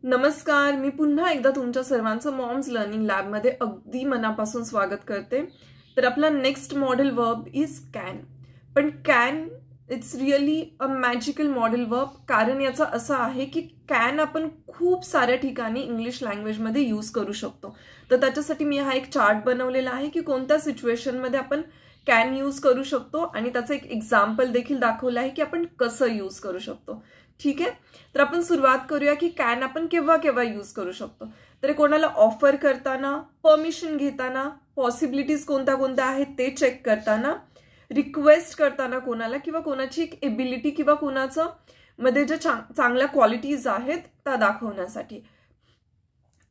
नमस्कार, मी पुन्हा एकदा तुमच्या सर्वांचं मॉम्स लर्निंग लॅबमध्ये अगदी मनापासून स्वागत करते। तर आपला next model verb is can. पण can it's really a magical model verb, कारण याचा असं आहे की कॅन आपण खूप साऱ्या ठिकाणी इंग्लिश लँग्वेजमध्ये यूज करू शकतो। तर त्याच्यासाठी मी हा एक चार्ट बनवलेला आहे की कोणत्या सिच्युएशनमध्ये आपण कॅन यूज करू शकतो आणि त्याचं एक एक्झाम्पल देखील दाखवलं आहे की आपण कसं यूज करू शकतो। ठीक आहे, तर आपण सुरुवात करूया की कॅन आपण केव्हा केव्हा यूज करू शकतो। तर कोणाला ऑफर करताना, परमिशन घेताना, पॉसिबिलिटीज कोणत्या कोणत्या आहेत ते चेक करताना, रिक्वेस्ट करताना कोणाला, किंवा कोणाची एक एबिलिटी किंवा कोणाचं मध्ये ज्या चांगल्या क्वालिटीज आहेत त्या दाखवण्यासाठी।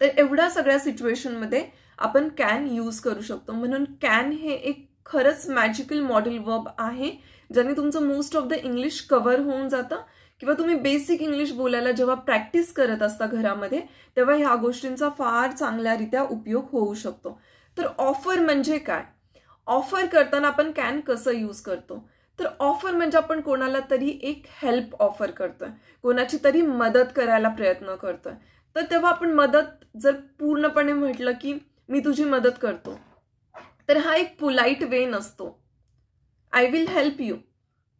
तर एवढ्या सगळ्या सिच्युएशनमध्ये आपण कॅन यूज करू शकतो। म्हणून कॅन हे एक खरंच मॅजिकल मॉडेल वर्ब आहे, ज्याने तुमचं most of the English cover होऊन जातं, किंवा तुम्ही बेसिक इंग्लिश बोलायला जेव्हा प्रॅक्टिस करत असता घरामध्ये तेव्हा ह्या गोष्टींचा फार चांगल्यारीत्या उपयोग होऊ शकतो। तर ऑफर म्हणजे काय? ऑफर करताना आपण कॅन कसं यूज करतो? तर ऑफर म्हणजे आपण कोणाला तरी एक हेल्प ऑफर करतोय, कोणाची तरी मदत करायला प्रयत्न करतोय। तर तेव्हा आपण मदत जर पूर्णपणे म्हटलं की मी तुझी मदत करतो, तर हा एक पोलाइट वे नसतो। I will help you,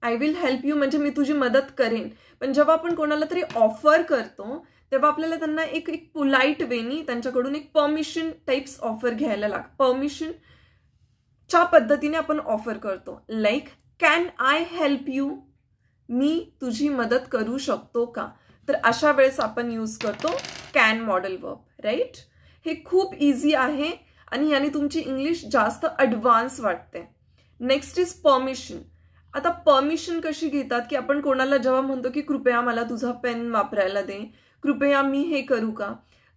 I will help you म्हणजे मी तुझी मदत करेन। पण जेव्हा आपण कोणाला तरी ऑफर करतो तेव्हा आपल्याला त्यांना एक पोलाइट वेनी त्यांच्याकडून एक परमिशन टाइप्स ऑफर घ्यायला लागतं। परमिशनच्या पद्धतीने आपण ऑफर करतो, like can I help you, मी तुझी मदत करू शकतो का? तर अशा वेळेस आपण यूज करतो कॅन मॉडेल वर्ब, राईट? हे खूप इझी आहे आणि याने तुमची इंग्लिश जास्त ॲडव्हान्स वाटते। Next is permission. आता परमिशन कशी घेतात की आपण कोणाला जेव्हा म्हणतो की कृपया मला तुझा पेन वापरायला दे, कृपया मी हे करू का?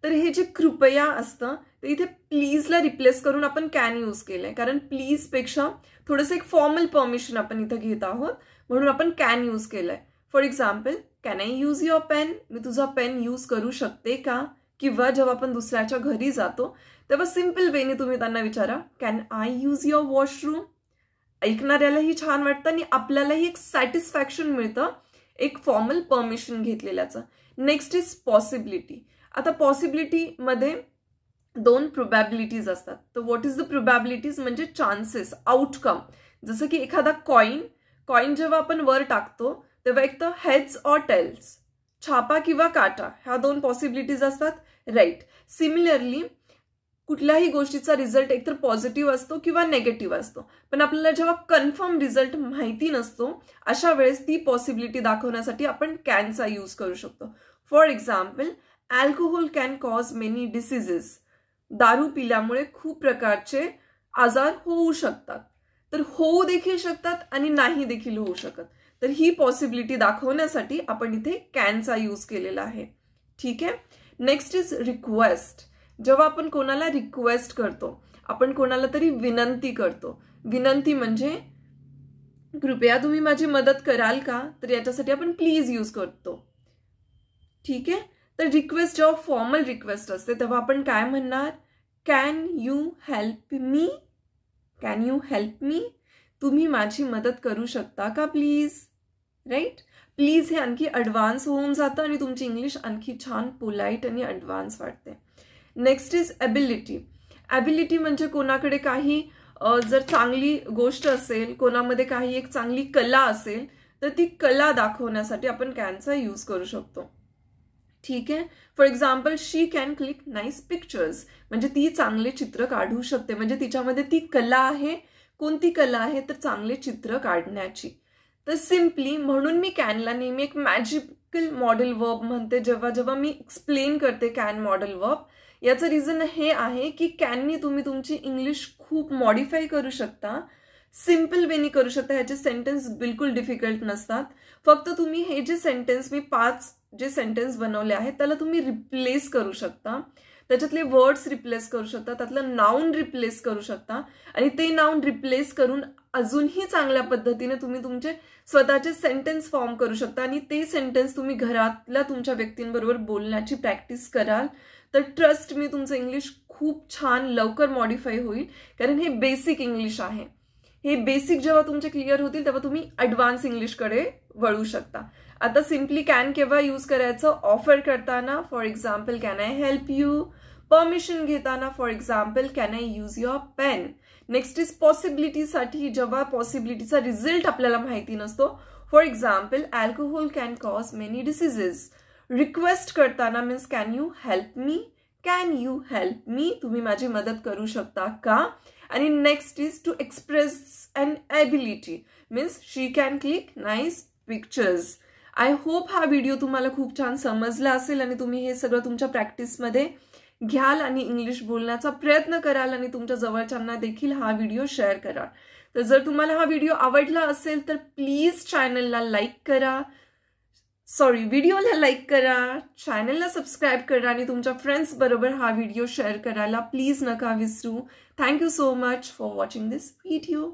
तर हे जे कृपया असतं ते इथे प्लीजला रिप्लेस करून आपण कॅन यूज केलंय, कारण प्लीज पेक्षा थोडंसं एक फॉर्मल परमिशन आपण इथं घेत आहोत, म्हणून आपण कॅन यूज केलंय। For example, can I use your pen, मी तुझा पेन यूज करू शकते का? किंवा जेव्हा आपण दुसऱ्याच्या घरी जातो तेव्हा सिम्पल वेने तुम्ही त्यांना विचारा, can I use your washroom? ऐकणाऱ्यालाही छान वाटतं आणि आपल्यालाही एक सॅटिस्फॅक्शन मिळतं एक फॉर्मल परमिशन घेतलेल्याचं। Next is possibility. आता पॉसिबिलिटीमध्ये दोन प्रोबॅबिलिटीज असतात। तर व्हॉट इज द प्रोबॅबिलिटीज म्हणजे चान्सेस, आउटकम। जसं की एखादा कॉइन जेव्हा आपण वर टाकतो तेव्हा एक तर हेड्स ऑर टेल्स, छापा किंवा काटा, ह्या दोन पॉसिबिलिटीज असतात, राईट? सिमिलरली कुठल्याही गोष्टीचा रिझल्ट एकतर पॉझिटिव्ह असतो किंवा नेगेटिव्ह असतो, पण आपल्याला जेव्हा कन्फर्म रिझल्ट माहिती नसतो अशा वेळेस ती पॉसिबिलिटी दाखवण्यासाठी आपण कॅनचा यूज करू शकतो। For example, alcohol can cause many diseases, दारू पिल्यामुळे खूप प्रकारचे आजार होऊ शकतात। तर होऊ देखील शकतात आणि नाही देखील होऊ शकत। तर ही पॉसिबिलिटी दाखवण्यासाठी आपण इथे कॅनचा यूज केलेला आहे, ठीक आहे? Next is request. जेव्हा आपण कोणाला रिक्वेस्ट करतो, आपण कोणाला तरी विनंती करतो, विनंती म्हणजे कृपया तुम्ही माझी मदत कराल का? तर याच्यासाठी आपण प्लीज यूज करतो, ठीक आहे? तर रिक्वेस्ट जेव्हा फॉर्मल रिक्वेस्ट असते तेव्हा आपण काय म्हणणार? Can you help me, can you help me, तुम्ही माझी मदत करू शकता का प्लीज, राईट? प्लीज हे आणखी ॲडव्हान्स होऊन जातं आणि तुमची इंग्लिश आणखी छान पोलाइट आणि ॲडव्हान्स वाटते। Next is ability. एबिलिटी म्हणजे कोणाकडे काही जर चांगली गोष्ट असेल, कोणामध्ये काही एक चांगली कला असेल, तर ती कला दाखवण्यासाठी आपण कॅनचा यूज करू शकतो, ठीक आहे? For example, she can click nice pictures, म्हणजे ती चांगले चित्र काढू शकते, म्हणजे तिच्यामध्ये ती कला आहे। कोणती कला आहे? तर चांगले चित्र काढण्याची। तर सिम्पली म्हणून मी कॅनला नेहमी एक मॅजिकल मॉडेल वर्ब म्हणते जेव्हा जेव्हा मी एक्सप्लेन करते कॅन मॉडेल वर्ब। याचं रिझन हे आहे की कॅननी तुम्ही तुमची इंग्लिश खूप मॉडिफाय करू शकता, सिम्पल वेनी करू शकता। ह्याचे सेंटेन्स बिलकुल डिफिकल्ट नसतात, फक्त तुम्ही हे जे सेंटेन्स मी 5 जे सेंटेन्स बनवले आहेत त्याला तुम्ही रिप्लेस करू शकता, त्याच्यातले वर्ड्स रिप्लेस करू शकता, त्यातलं नाउन रिप्लेस करू शकता, आणि ते नाउन रिप्लेस करून अजूनही चांगल्या पद्धतीने तुम्ही तुमचे स्वतःचे सेंटेन्स फॉर्म करू शकता, आणि ते सेंटेन्स तुम्ही घरातल्या तुमच्या व्यक्तींबरोबर बोलण्याची प्रॅक्टिस कराल तर ट्रस्ट मी तुमचं इंग्लिश खूप छान लवकर मॉडिफाय होईल, कारण हे बेसिक इंग्लिश आहे। हे बेसिक जेव्हा तुमचे क्लिअर होतील तेव्हा तुम्ही ॲडव्हान्स इंग्लिशकडे वळू शकता. आता सिम्पली कॅन केव्हा यूज करायचं? ऑफर करताना, for example can I help you. Permission घेताना, for example can I use your pen. Next is पॉसिबिलिटीसाठी, जेव्हा पॉसिबिलिटीचा रिझल्ट आपल्याला माहिती नसतो. For example alcohol can cause many diseases. Request करताना means can you help me. Can you help me, तुम्ही माझी मदत करू शकता का? आणि next is to express an ability means she can click nice pictures. I hope हा video तुम्हाला खूप छान समजला असेल आणि तुम्ही हे सगळं तुमच्या प्रॅक्टिसमध्ये घ्याल आणि इंग्लिश बोलण्याचा प्रयत्न कराल आणि तुमच्या जवळच्यांना देखील हा व्हिडिओ शेअर करा. तर जर तुम्हाला हा व्हिडिओ आवडला असेल तर प्लीज चॅनलला लाईक करा, व्हिडिओला लाईक करा, चॅनलला सबस्क्राईब करा आणि तुमच्या फ्रेंड्स बरोबर हा व्हिडिओ शेअर करायला प्लीज नका विसरू. Thank you so much for watching this video.